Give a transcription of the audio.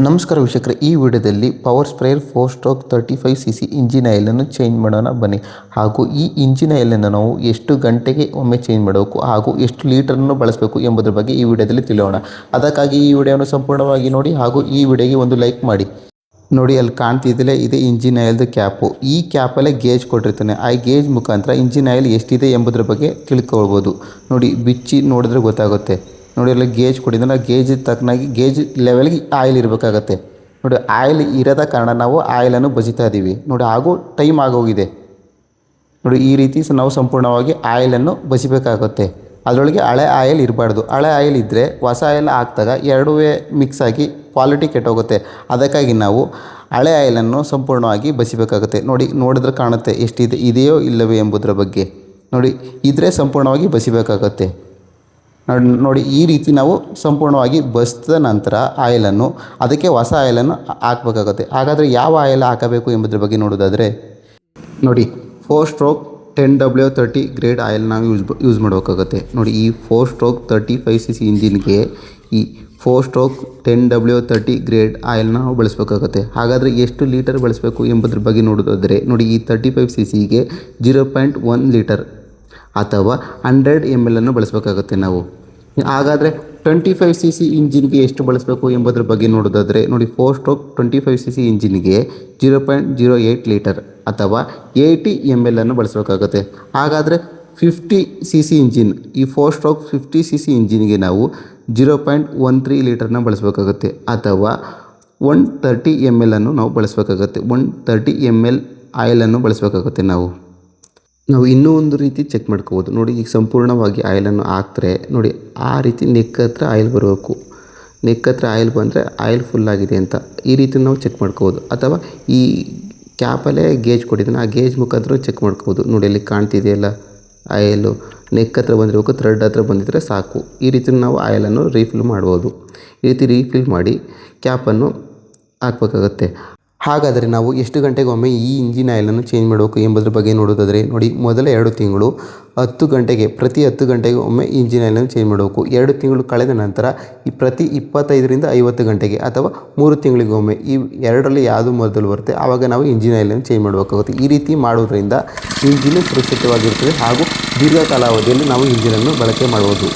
ನಮಸ್ಕಾರ ವೀಕ್ಷಕರೇ, ಈ ವಿಡಿಯೋದಲ್ಲಿ power sprayer 4 stroke 35cc engine ಆಯಿಲನ್ನು ಚೇಂಜ್ ಮಾಡೋಣ ಬನ್ನಿ. ಹಾಗೂ ಈ ಇಂಜಿನ್ ಆಯಿಲನ್ನು ನಾವು ಎಷ್ಟು ಗಂಟೆಗೆ ಒಮ್ಮೆ ಚೇಂಜ್ ಮಾಡಬೇಕು ಹಾಗೂ ಎಷ್ಟು ಲೀಟರನ್ನು ಬಳಸಬೇಕು ಎಂಬುದರ ಬಗ್ಗೆ ಈ ವಿಡಿಯೋದಲ್ಲಿ ತಿಳಿಯೋಣ. ಅದಕ್ಕಾಗಿ ಈ ವಿಡಿಯೋವನ್ನು ಸಂಪೂರ್ಣವಾಗಿ ನೋಡಿ ಹಾಗೂ ಈ ವಿಡಿಯೋಗೆ ಒಂದು ಲೈಕ್ ಮಾಡಿ. ನೋಡಿ, ಅಲ್ಲಿ ಕಾಣ್ತಿದ್ದಿಲ್ಲ, ಇದೆ ಇಂಜಿನ್ ಆಯಿಲ್ದು ಕ್ಯಾಪು. ಈ ಕ್ಯಾಪಲ್ಲೇ ಗೇಜ್ ಕೊಟ್ಟಿರ್ತಾನೆ. ಆ ಗೇಜ್ ಮುಖಾಂತರ ಇಂಜಿನ್ ಆಯಿಲ್ ಎಷ್ಟಿದೆ ಎಂಬುದರ ಬಗ್ಗೆ ತಿಳ್ಕೊಳ್ಬೋದು. ನೋಡಿ, ಬಿಚ್ಚಿ ನೋಡಿದ್ರೆ ಗೊತ್ತಾಗುತ್ತೆ. ನೋಡಿ, ಅಲ್ಲಿ ಗೇಜ್ ಕೊಟ್ಟಿದ್ದಾನೆ. ಗೇಜ್ ತಕ್ಕನಾಗಿ ಗೇಜ್ ಲೆವೆಲ್ಗೆ ಆಯಿಲ್ ಇರಬೇಕಾಗತ್ತೆ. ನೋಡಿ, ಆಯಿಲ್ ಇರೋದ ಕಾರಣ ನಾವು ಆಯಿಲನ್ನು ಬಸಿತಾ ಇದ್ದೀವಿ. ನೋಡಿ, ಹಾಗೂ ಟೈಮ್ ಆಗೋಗಿದೆ. ನೋಡಿ, ಈ ರೀತಿ ನಾವು ಸಂಪೂರ್ಣವಾಗಿ ಆಯಿಲನ್ನು ಬಸಿಬೇಕಾಗುತ್ತೆ. ಅದರೊಳಗೆ ಹಳೆ ಆಯಿಲ್ ಇರಬಾರ್ದು. ಹಳೆ ಆಯಿಲ್ ಇದ್ದರೆ ಹೊಸ ಆಯಿಲ್ ಹಾಕಿದಾಗ ಎರಡೂ ಮಿಕ್ಸ್ ಆಗಿ ಕ್ವಾಲಿಟಿ ಕೆಟ್ಟೋಗುತ್ತೆ. ಅದಕ್ಕಾಗಿ ನಾವು ಹಳೆ ಆಯಿಲನ್ನು ಸಂಪೂರ್ಣವಾಗಿ ಬಸಿಬೇಕಾಗುತ್ತೆ. ನೋಡಿ, ನೋಡಿದ್ರೆ ಕಾಣುತ್ತೆ ಇದೆಯೋ ಇಲ್ಲವೇ ಎಂಬುದರ ಬಗ್ಗೆ. ನೋಡಿ, ಇದ್ರೆ ಸಂಪೂರ್ಣವಾಗಿ ಬಸಿಬೇಕಾಗತ್ತೆ. ನೋಡಿ, ಈ ರೀತಿ ನಾವು ಸಂಪೂರ್ಣವಾಗಿ ಬಸಿದ ನಂತರ ಆಯಿಲನ್ನು ಅದಕ್ಕೆ ಹೊಸ ಆಯಿಲನ್ನು ಹಾಕಬೇಕಾಗುತ್ತೆ. ಹಾಗಾದರೆ ಯಾವ ಆಯಿಲ್ ಹಾಕಬೇಕು ಎಂಬುದರ ಬಗ್ಗೆ ನೋಡೋದಾದರೆ, ನೋಡಿ, 4 ಸ್ಟ್ರೋಕ್ 10W30 ಗ್ರೇಡ್ ಆಯಿಲ್ ನಾವು ಯೂಸ್ ಮಾಡಬೇಕಾಗುತ್ತೆ. ನೋಡಿ, ಈ 4 ಸ್ಟ್ರೋಕ್ 35cc ಇಂಜಿನ್ಗೆ ಈ 4 ಸ್ಟ್ರೋಕ್ 10W30 ಗ್ರೇಡ್ ಆಯಿಲ್ನ ನಾವು ಬಳಸಬೇಕಾಗುತ್ತೆ. ಹಾಗಾದರೆ ಎಷ್ಟು ಲೀಟರ್ ಬಳಸಬೇಕು ಎಂಬುದ್ರ ಬಗ್ಗೆ ನೋಡೋದಾದರೆ, ನೋಡಿ, ಈ 35cc 0.1 ಲೀಟರ್ ಅಥವಾ 100 ml ಅನ್ನು ಬಳಸಬೇಕಾಗುತ್ತೆ ನಾವು. ಹಾಗಾದರೆ 25cc ಇಂಜಿನ್ಗೆ ಎಷ್ಟು ಬಳಸಬೇಕು ಎಂಬುದರ ಬಗ್ಗೆ ನೋಡೋದಾದರೆ, ನೋಡಿ, 4 ಸ್ಟ್ರೋಕ್ 25cc ಇಂಜಿನ್ಗೆ 0.08 ಲೀಟರ್ ಅಥವಾ 80 ml ಅನ್ನು ಬಳಸಬೇಕಾಗುತ್ತೆ. ಹಾಗಾದರೆ 50cc ಇಂಜಿನ್, ಈ 4 ಸ್ಟ್ರೋಕ್ 50cc ಇಂಜಿನ್ಗೆ ನಾವು 0.13 ಲೀಟರ್ನ ಬಳಸಬೇಕಾಗುತ್ತೆ ಅಥವಾ 130 ml ಅನ್ನು ನಾವು ಬಳಸಬೇಕಾಗುತ್ತೆ. 130 ml ಆಯಿಲನ್ನು ಬಳಸಬೇಕಾಗುತ್ತೆ. ನಾವು ಇನ್ನೂ ಒಂದು ರೀತಿ ಚೆಕ್ ಮಾಡ್ಕೋಬೋದು. ನೋಡಿ, ಈಗ ಸಂಪೂರ್ಣವಾಗಿ ಆಯಿಲನ್ನು ಹಾಕ್ತಾರೆ. ನೋಡಿ, ಆ ರೀತಿ ನೆಕ್ ಹತ್ರ ಆಯಿಲ್ ಬರಬೇಕು. ನೆಕ್ ಹತ್ರ ಆಯಿಲ್ ಬಂದರೆ ಆಯಿಲ್ ಫುಲ್ ಆಗಿದೆ ಅಂತ ಈ ರೀತಿ ನಾವು ಚೆಕ್ ಮಾಡ್ಕೋಬೋದು. ಅಥವಾ ಈ ಕ್ಯಾಪಲ್ಲೇ ಗೇಜ್ ಕೊಟ್ಟಿದ್ದಾನೆ, ಆ ಗೇಜ್ ಮುಖಾಂತರ ಚೆಕ್ ಮಾಡ್ಕೋಬೋದು. ನೋಡಿ, ಅಲ್ಲಿ ಕಾಣ್ತಿದೆಯಲ್ಲ ಆಯಿಲು, ನೆಕ್ ಹತ್ರ ಬಂದಿರಬೇಕು, ಥ್ರೆಡ್ ಹತ್ರ ಬಂದಿದ್ದರೆ ಸಾಕು. ಈ ರೀತಿ ನಾವು ಆಯಿಲನ್ನು ರೀಫಿಲ್ ಮಾಡ್ಬೋದು. ಈ ರೀತಿ ರೀಫಿಲ್ ಮಾಡಿ ಕ್ಯಾಪನ್ನು ಹಾಕಬೇಕಾಗತ್ತೆ. ಹಾಗಾದರೆ ನಾವು ಎಷ್ಟು ಗಂಟೆಗೆ ಒಮ್ಮೆ ಈ ಇಂಜಿನ್ ಆಯಿಲನ್ನು ಚೇಂಜ್ ಮಾಡಬೇಕು ಎಂಬುದರ ಬಗ್ಗೆ ನೋಡೋದಾದರೆ, ನೋಡಿ, ಮೊದಲ 2 ತಿಂಗಳು 10 ಗಂಟೆಗೆ ಪ್ರತಿ 10 ಗಂಟೆಗೆ ಒಮ್ಮೆ ಇಂಜಿನ್ ಆಯಿಲನ್ನು ಚೇಂಜ್ ಮಾಡಬೇಕು. 2 ತಿಂಗಳು ಕಳೆದ ನಂತರ ಪ್ರತಿ 25ರಿಂದ 50 ಗಂಟೆಗೆ ಅಥವಾ 3 ತಿಂಗಳಿಗೆ ಒಮ್ಮೆ, ಈ ಎರಡರಲ್ಲಿ ಯಾವುದು ಮೊದಲು ಬರುತ್ತೆ ಆವಾಗ ನಾವು ಇಂಜಿನ್ ಆಯಿಲನ್ನು ಚೇಂಜ್ ಮಾಡಬೇಕಾಗುತ್ತೆ. ಈ ರೀತಿ ಮಾಡೋದ್ರಿಂದ ಇಂಜಿನ್ ಸುರಕ್ಷಿತವಾಗಿರ್ತದೆ ಹಾಗೂ ದೀರ್ಘಕಾಲಾವಧಿಯಲ್ಲಿ ನಾವು ಇಂಜಿನನ್ನು ಬಳಕೆ ಮಾಡ್ಬೋದು.